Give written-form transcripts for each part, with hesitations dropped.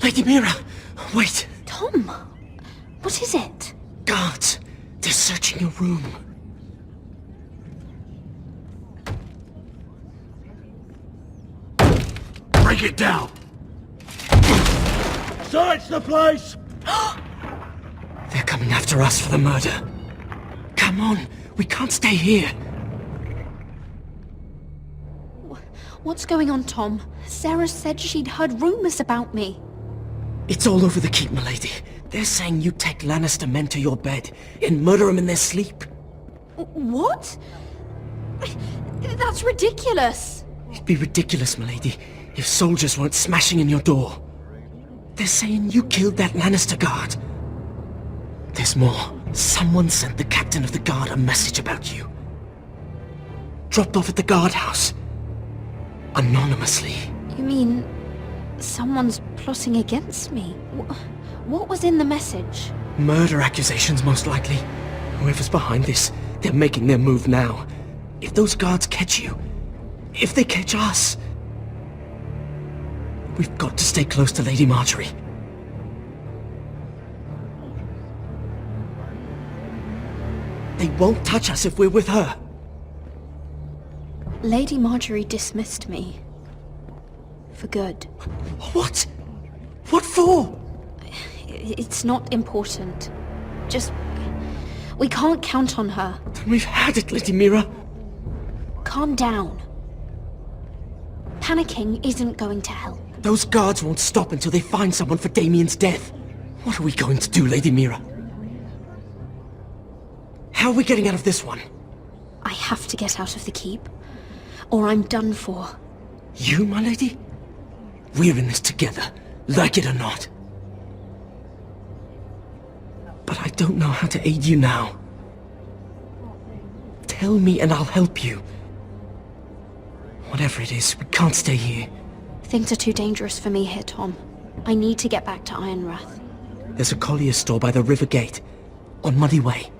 Lady Mira! Wait! Tom! What is it? Guards! They're searching your room. Break it down! Search the place! They're coming after us for the murder. Come on, we can't stay here. What's going on, Tom? Sarah said she'd heard rumors about me. It's all over the keep, milady. They're saying you take Lannister men to your bed and murder them in their sleep. What? That's ridiculous. It'd be ridiculous, milady, if soldiers weren't smashing in your door. They're saying you killed that Lannister guard. There's more. Someone sent the captain of the guard a message about you. Dropped off at the guardhouse. Anonymously. You mean someone's plotting against me? What was in the message? Murder accusations, most likely. Whoever's behind this, they're making their move now. If those guards catch you, if they catch us, we've got to stay close to Lady Marjorie. They won't touch us if we're with her. Lady Marjorie dismissed me. For good. What? What for? It's not important. Just... we can't count on her. Then we've had it, Lady Mira. Calm down. Panicking isn't going to help. Those guards won't stop until they find someone for Damien's death. What are we going to do, Lady Mira? How are we getting out of this one? I have to get out of the keep, or I'm done for. You, my lady? We're in this together, like it or not. But I don't know how to aid you now. Tell me and I'll help you. Whatever it is, we can't stay here. Things are too dangerous for me here, Tom. I need to get back to Ironrath. There's a collier's store by the river gate, on Muddy Way.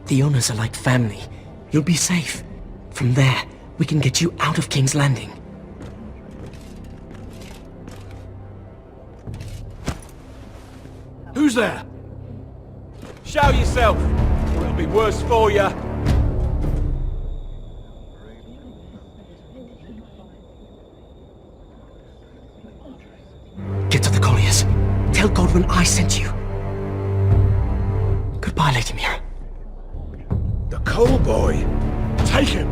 The owners are like family. You'll be safe. From there, we can get you out of King's Landing. Who's there? Show yourself, or it'll be worse for you. Get to the colliers. Tell Godwin I sent you. Goodbye, Lady Mira. The Coal Boy. Take him.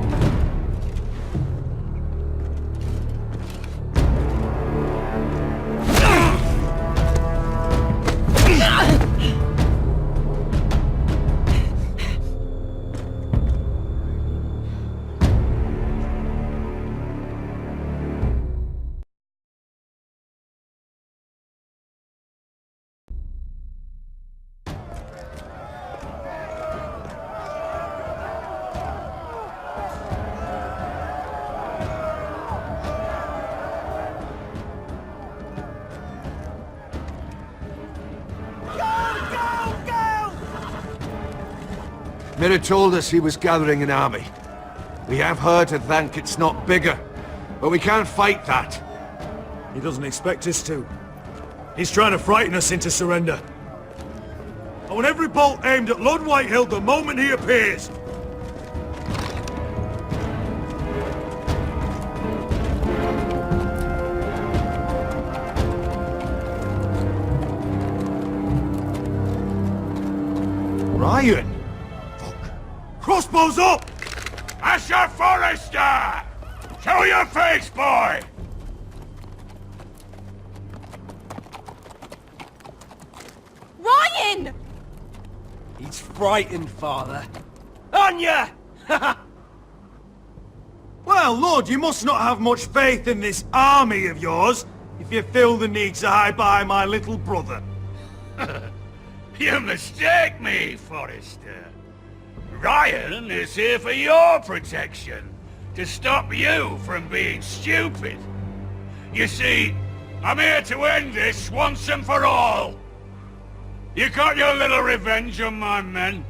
Mira told us he was gathering an army. We have her to thank it's not bigger, but we can't fight that. He doesn't expect us to. He's trying to frighten us into surrender. I want every bolt aimed at Lord Whitehill the moment he appears. Ryan! Crossbows up! Asher Forrester! Show your face, boy! Ryan! He's frightened, Father. On ya! Well, Lord, you must not have much faith in this army of yours, if you feel the need to hide behind my little brother. You mistake me, Forrester. Ryan is here for your protection, to stop you from being stupid. You see, I'm here to end this once and for all. You got your little revenge on my men,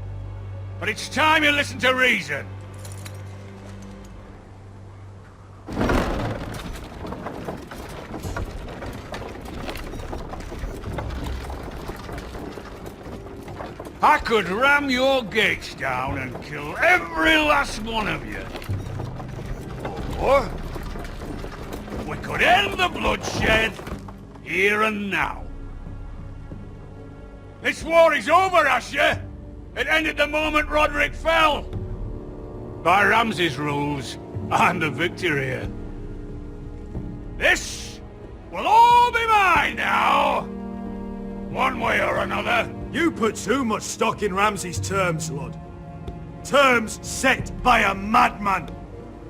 but it's time you listen to reason. I could ram your gates down and kill every last one of you. Or we could end the bloodshed here and now. This war is over, Asher. It ended the moment Roderick fell. By Ramsay's rules, I'm the victor here. This will all be mine now. One way or another. You put too much stock in Ramsay's terms, Lord. Terms set by a madman.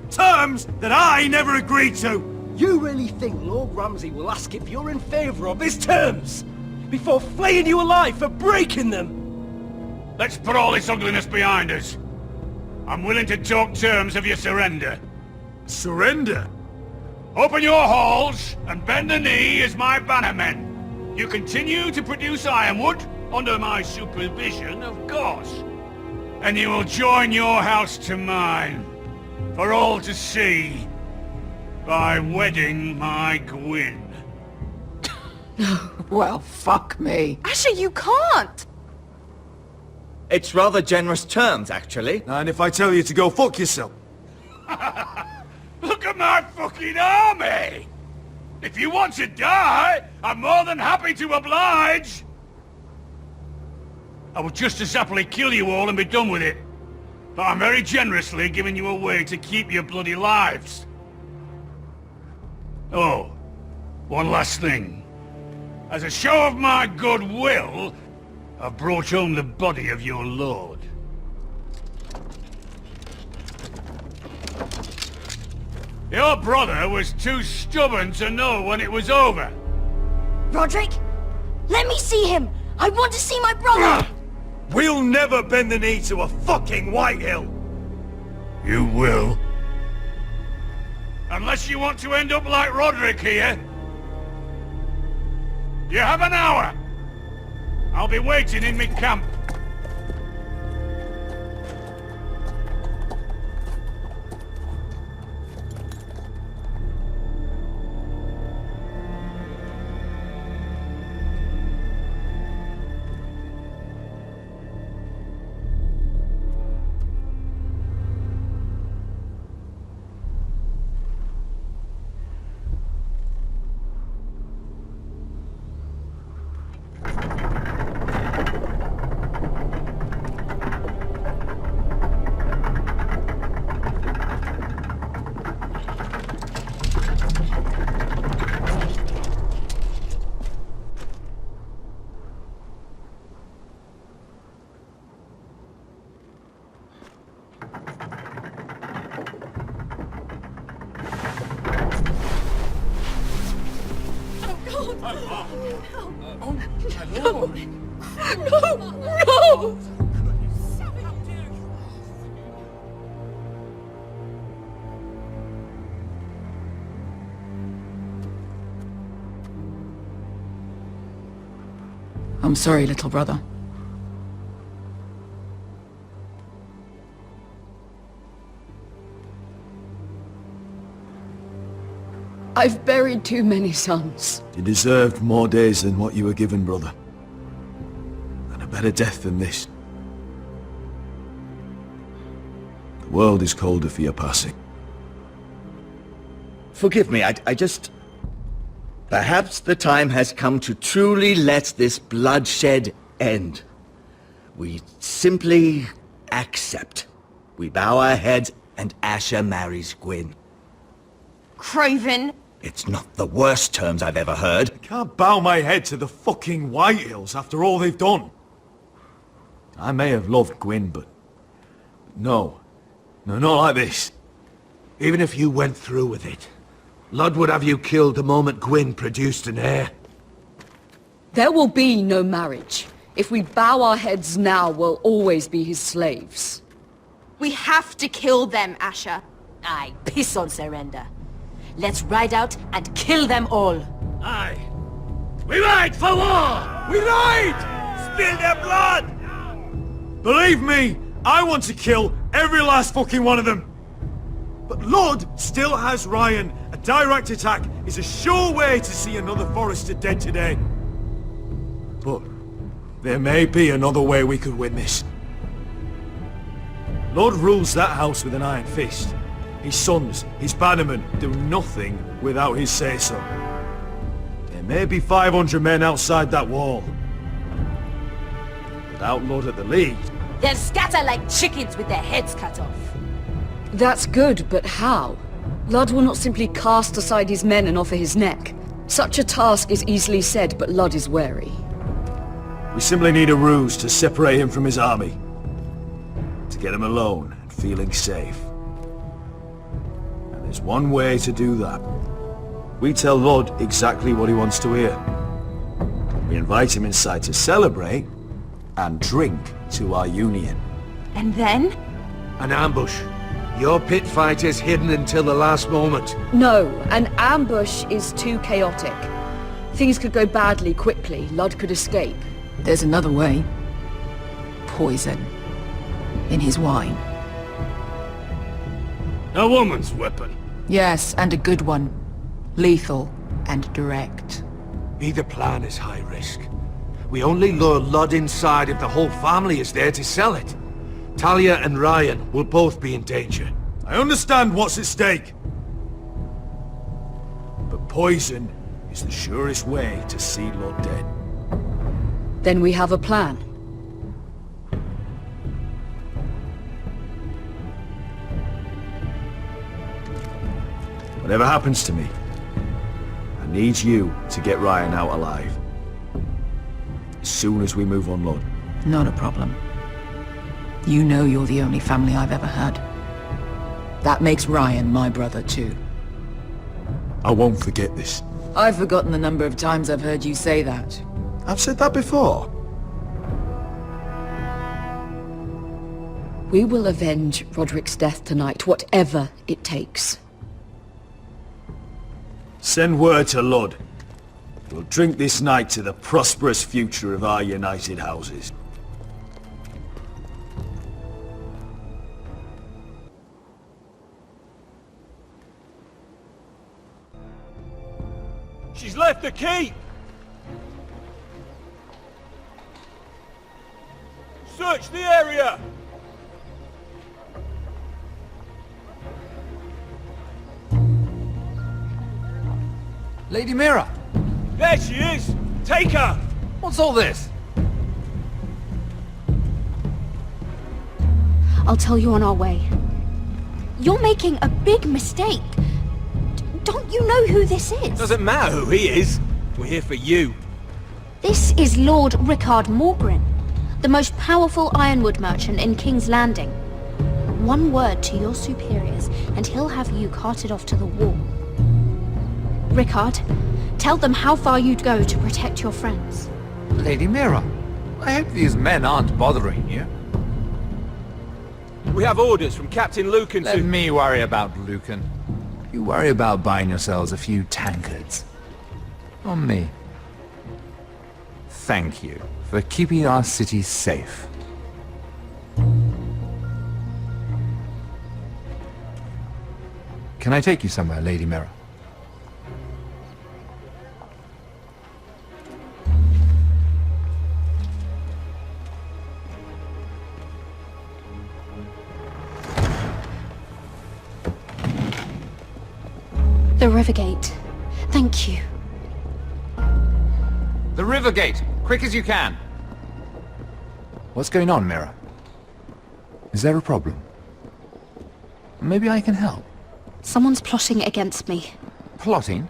Terms that I never agreed to. You really think Lord Ramsay will ask if you're in favor of his terms? Before flaying you alive for breaking them? Let's put all this ugliness behind us. I'm willing to talk terms of your surrender. Surrender? Open your halls and bend the knee as my bannermen. You continue to produce ironwood under my supervision, of course. And you will join your house to mine, for all to see, by wedding my Gwyn. Well, fuck me. Asher, you can't! It's rather generous terms, actually. And if I tell you to go fuck yourself? Look at my fucking army! If you want to die, I'm more than happy to oblige! I would just as happily kill you all and be done with it. But I'm very generously giving you a way to keep your bloody lives. Oh, one last thing. As a show of my goodwill, I've brought home the body of your lord. Your brother was too stubborn to know when it was over. Roderick? Let me see him! I want to see my brother! We'll never bend the knee to a fucking Whitehill! You will. Unless you want to end up like Roderick here. You have an hour. I'll be waiting in my camp. No! I'm sorry, little brother. I've buried too many sons. You deserved more days than what you were given, brother. And a better death than this. The world is colder for your passing. Forgive me, I just... Perhaps the time has come to truly let this bloodshed end. We simply accept. We bow our heads and Asher marries Gwyn. Craven! It's not the worst terms I've ever heard. I can't bow my head to the fucking Whitehills after all they've done. I may have loved Gwyn, but... No. No, not like this. Even if you went through with it, Lud would have you killed the moment Gwyn produced an heir. There will be no marriage. If we bow our heads now, we'll always be his slaves. We have to kill them, Asher. I piss on surrender. Let's ride out and kill them all. Aye. We ride for war! We ride! Spill their blood! Believe me, I want to kill every last fucking one of them. But Lud still has Ryan. A direct attack is a sure way to see another Forrester dead today. But There may be another way we could win this. Lord rules that house with an iron fist. His sons, his bannermen, do nothing without his say-so. There may be 500 men outside that wall. Without Lord at the lead... They'll scatter like chickens with their heads cut off. That's good, but how? Ludd will not simply cast aside his men and offer his neck. Such a task is easily said, but Ludd is wary. We simply need a ruse to separate him from his army. To get him alone and feeling safe. And there's one way to do that. We tell Ludd exactly what he wants to hear. We invite him inside to celebrate and drink to our union. And then? An ambush. Your pit fighters hidden until the last moment. No, an ambush is too chaotic. Things could go badly quickly. Ludd could escape. There's another way. Poison. In his wine. A woman's weapon. Yes, and a good one. Lethal and direct. Either plan is high risk. We only lure Ludd inside if the whole family is there to sell it. Talia and Ryan will both be in danger. I understand what's at stake. But poison is the surest way to see Ludd dead. Then we have a plan. Whatever happens to me, I need you to get Ryan out alive. As soon as we move on Ludd. Not a problem. You know you're the only family I've ever had. That makes Ryan my brother too. I won't forget this. I've forgotten the number of times I've heard you say that. I've said that before. We will avenge Roderick's death tonight, whatever it takes. Send word to Ludd. We'll drink this night to the prosperous future of our united houses. She's left the keep! Search the area! Lady Mira! There she is! Take her! What's all this? I'll tell you on our way. You're making a big mistake. Don't you know who this is? Doesn't matter who he is. We're here for you. This is Lord Rickard Morgren, the most powerful ironwood merchant in King's Landing. One word to your superiors, and he'll have you carted off to the wall. Rickard, tell them how far you'd go to protect your friends. Lady Mira, I hope these men aren't bothering you. We have orders from Captain Lucan Let to... me worry about Lucan. You worry about buying yourselves a few tankards. On me. Thank you for keeping our city safe. Can I take you somewhere, Lady Mira? The Rivergate. Thank you. The Rivergate! Quick as you can! What's going on, Mira? Is there a problem? Maybe I can help. Someone's plotting against me. Plotting?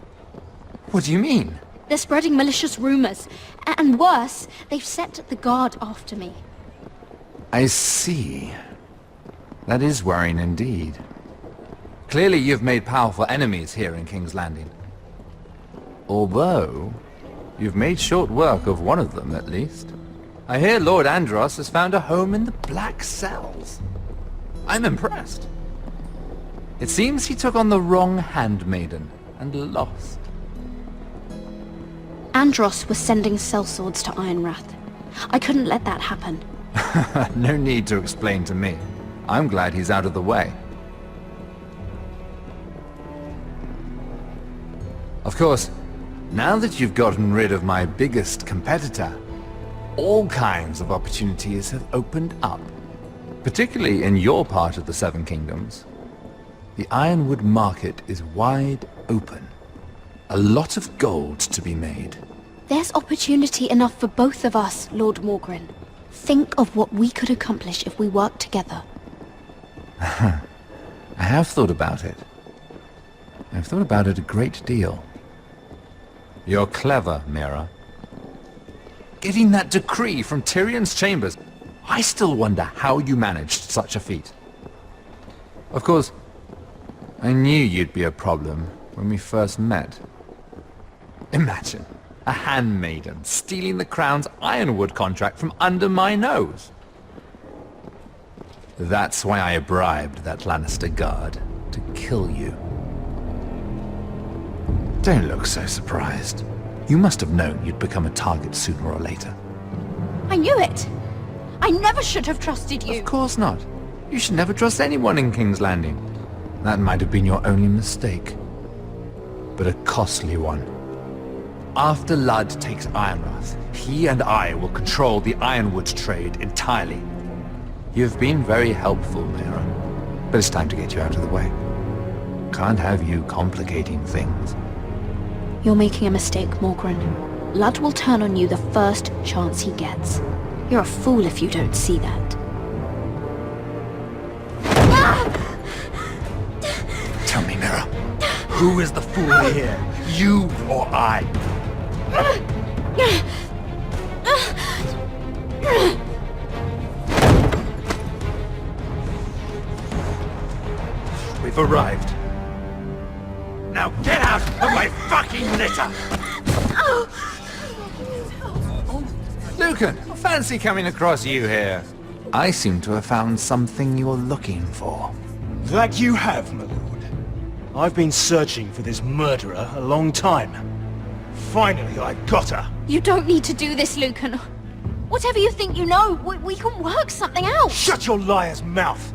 What do you mean? They're spreading malicious rumors. And worse, they've set the guard after me. I see. That is worrying indeed. Clearly you've made powerful enemies here in King's Landing. Although, you've made short work of one of them, at least. I hear Lord Andros has found a home in the Black Cells. I'm impressed. It seems he took on the wrong handmaiden and lost. Andros was sending sellswords to Ironwrath. I couldn't let that happen. No need to explain to me. I'm glad he's out of the way. Of course, now that you've gotten rid of my biggest competitor, all kinds of opportunities have opened up. Particularly in your part of the Seven Kingdoms. The ironwood market is wide open. A lot of gold to be made. There's opportunity enough for both of us, Lord Morgren. Think of what we could accomplish if we worked together. I have thought about it. I've thought about it a great deal. You're clever, Mira. Getting that decree from Tyrion's chambers, I still wonder how you managed such a feat. Of course, I knew you'd be a problem when we first met. Imagine a handmaiden stealing the crown's ironwood contract from under my nose. That's why I bribed that Lannister guard to kill you. Don't look so surprised. You must have known you'd become a target sooner or later. I knew it! I never should have trusted you! Of course not. You should never trust anyone in King's Landing. That might have been your only mistake. But a costly one. After Ludd takes Ironrath, he and I will control the ironwood trade entirely. You've been very helpful, Mira. But it's time to get you out of the way. Can't have you complicating things. You're making a mistake, Morgren. Ludd will turn on you the first chance he gets. You're a fool if you don't see that. Tell me, Mira, who is the fool here? You or I? We've arrived. Now get out of my fucking litter! Lucan, fancy coming across you here. I seem to have found something you're looking for. That you have, my lord. I've been searching for this murderer a long time. Finally, I got her. You don't need to do this, Lucan. Whatever you think you know, we can work something out. Shut your liar's mouth!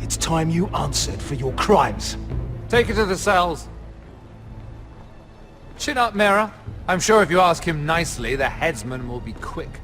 It's time you answered for your crimes. Take her to the cells. Chin up, Mira. I'm sure if you ask him nicely, the headsman will be quick